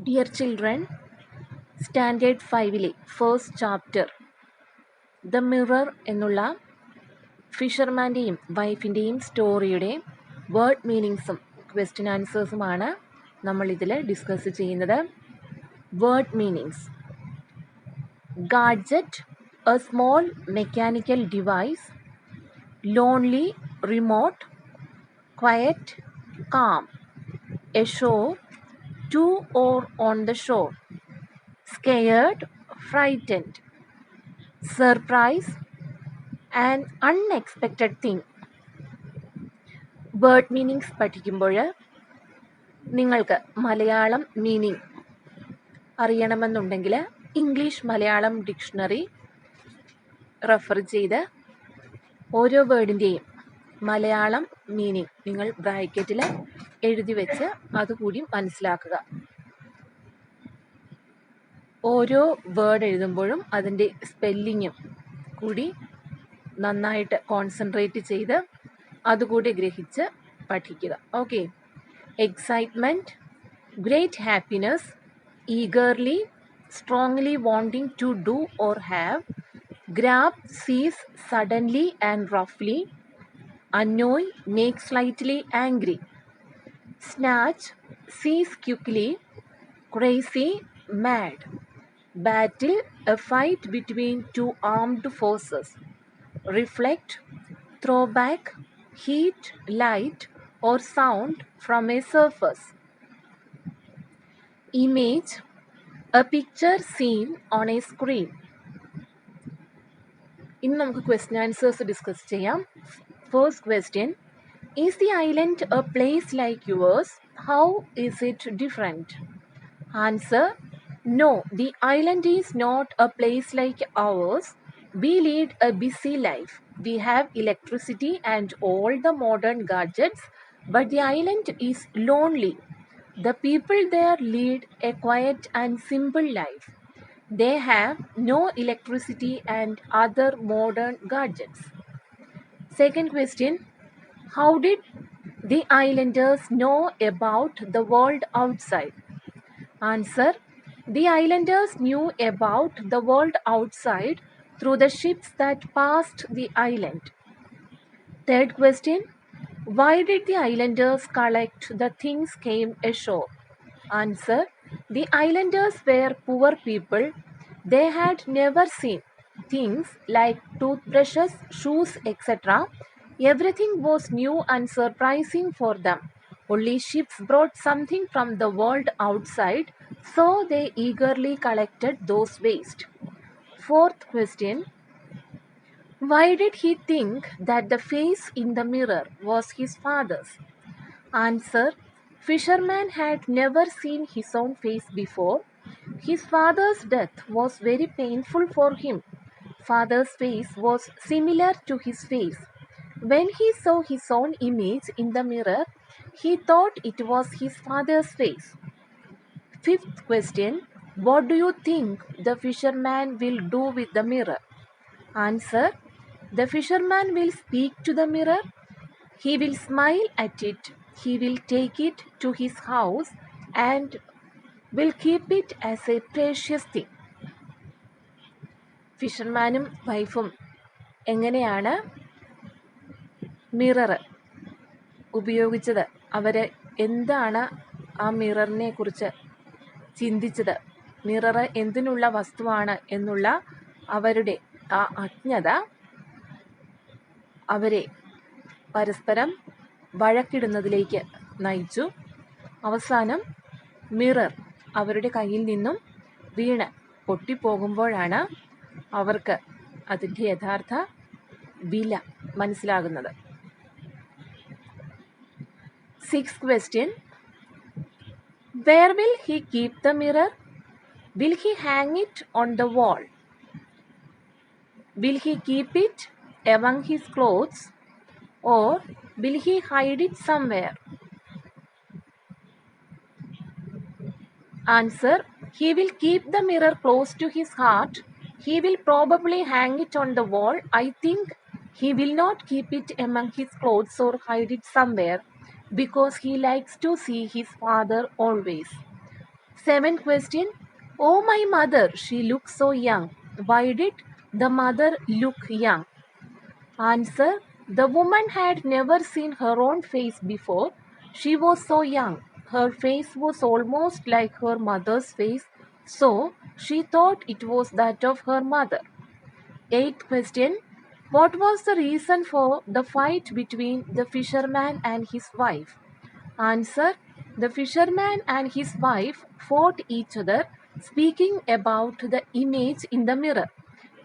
Dear children, Standard 5-ലെ first chapter the mirror എന്നുള്ള ഫിഷർമാൻ്റെയും വൈഫിൻ്റെയും സ്റ്റോറിയുടെ വേർഡ് മീനിങ്സും ക്വസ്റ്റ്യൻ ആൻസേഴ്സുമാണ് നമ്മളിതിൽ ഡിസ്കസ് ചെയ്യുന്നത്. Word meanings: gadget, A small mechanical device. Lonely, remote. Quiet, calm. ashore, to or on the shore. Scared, frightened. Surprise, an unexpected thing. Word meanings പഠിക്കുമ്പോൾ നിങ്ങൾക്ക് Malayalam meaning അറിയണമെന്നുണ്ടെങ്കിൽ English Malayalam dictionary refer ചെയ്ത് ഓരോ വേർഡിൻ്റെയും Malayalam meaning നിങ്ങൾ ബ്രാക്കറ്റിൽ എഴുതി വെച്ച് അതുകൂടി മനസ്സിലാക്കുക. ഓരോ വേർഡ് എഴുതുമ്പോഴും അതിൻ്റെ സ്പെല്ലിങ്ങും കൂടി നന്നായിട്ട് കോൺസെൻട്രേറ്റ് ചെയ്ത് അതുകൂടി ഗ്രഹിച്ച് പഠിക്കുക. Okay. Excitement, great happiness, eagerly, strongly wanting to do or have. Grab, seize suddenly and റഫ്ലി. annoy, make slightly angry. Snatch, seize quickly. Crazy, mad. Battle, a fight between two armed forces. Reflect, throw back, heat, light or sound from a surface. Image, a picture seen on a screen. ഇന്ന് നമുക്ക് question answers discuss ചെയ്യാം. First question: Is the island a place like yours? How is it different? Answer: No, the island is not a place like ours. We lead a busy life. We have electricity and all the modern gadgets, but the island is lonely. The people there lead a quiet and simple life. They have no electricity and other modern gadgets. Second question: How did the islanders know about the world outside? Answer: The islanders knew about the world outside through the ships that passed the island. Third question: Why did the islanders collect the things came ashore? Answer: The islanders were poor people. They had never seen things like toothbrushes, shoes, etc. Everything was new and surprising for them. Only ships brought something from the world outside, so they eagerly collected those waste. Fourth question: Why did he think that the face in the mirror was his father's? Answer: Fisherman had never seen his own face before. His father's death was very painful for him. Father's face was similar to his face. When he saw his own image in the mirror, he thought it was his father's face. Fifth question: What do you think the fisherman will do with the mirror? Answer: The fisherman will speak to the mirror. He will smile at it. He will take it to his house and will keep it as a precious thing. ഫിഷർമാനും വൈഫും എങ്ങനെയാണ് mirror ഉപയോഗിച്ചത്, അവർ എന്താണ് ആ മിററിനെ കുറിച്ച് ചിന്തിച്ചത്, mirror എന്തിനുള്ള വസ്തുവാണ് എന്നുള്ള അവരുടെ ആ അജ്ഞത അവരെ പരസ്പരം വഴക്കിടുന്നതിലേക്ക് നയിച്ചു. അവസാനം മിറർ അവരുടെ കയ്യിൽ നിന്നും വീണ് പൊട്ടിപ്പോകുമ്പോഴാണ് അവർക്ക് അതിൻ്റെ യഥാർത്ഥ വില മനസ്സിലാകുന്നത്. Sixth question: Where will he keep the mirror? Will he hang it on the wall? Will he keep it among his clothes? Or will he hide it somewhere? Answer: He will keep the mirror close to his heart. He will probably hang it on the wall. I think he will not keep it among his clothes or hide it somewhere because he likes to see his father always. Seventh question. Oh, my mother, she looks so young. Why did the mother look young? Answer. The woman had never seen her own face before. She was so young. Her face was almost like her mother's face, so she thought it was that of her mother. Eighth question. What was the reason for the fight between the fisherman and his wife? Answer. The fisherman and his wife fought each other, speaking about the image in the mirror.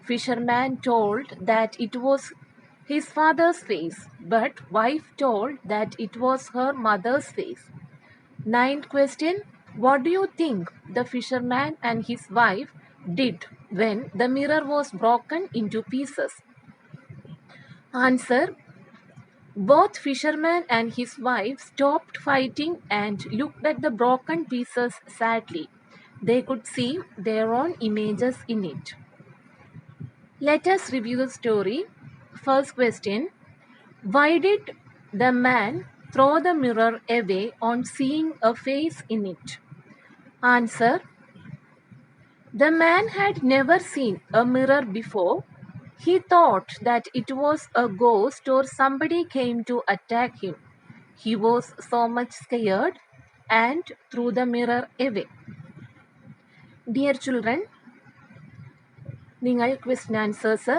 Fisherman told that it was his father's face, but wife told that it was her mother's face. Ninth question. What do you think the fisherman and his wife did when the mirror was broken into pieces? Answer. Both fisherman and his wife stopped fighting and looked at the broken pieces sadly. They could see their own images in it. Let us review the story. First question. Why did the man throw the mirror away on seeing a face in it? Answer. The man had never seen a mirror before. He thought that it was a ghost or somebody came to attack him. He was so much scared and threw the mirror away. Dear children, നിങ്ങൾ question answers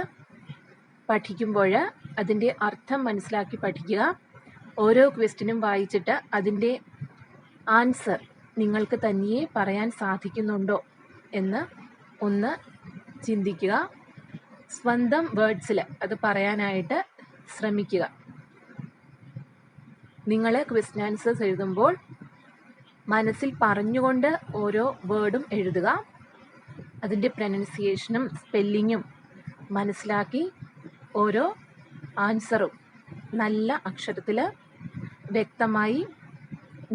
പഠിക്കുമ്പോൾ അതിൻ്റെ അർത്ഥം മനസ്സിലാക്കി പഠിക്കുക. ഓരോ ക്വസ്റ്റ്യനും വായിച്ചിട്ട് അതിൻ്റെ ആൻസർ നിങ്ങൾക്ക് തനിയെ പറയാൻ സാധിക്കുന്നുണ്ടോ എന്ന് ഒന്ന് ചിന്തിക്കുക. സ്വന്തം വേർഡ്സിൽ അത് പറയാനായിട്ട് ശ്രമിക്കുക. നിങ്ങൾ ക്വസ്റ്റ്യൻ ആൻസേഴ്സ് എഴുതുമ്പോൾ മനസ്സിൽ പറഞ്ഞുകൊണ്ട് ഓരോ വേർഡും എഴുതുക. അതിൻ്റെ പ്രൊനൗൺസിയേഷനും സ്പെല്ലിങ്ങും മനസ്സിലാക്കി ഓരോ ആൻസറും നല്ല അക്ഷരത്തിൽ വ്യക്തമായി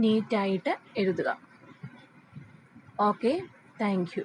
നീറ്റായിട്ട് എഴുതുക. Okay, thank you.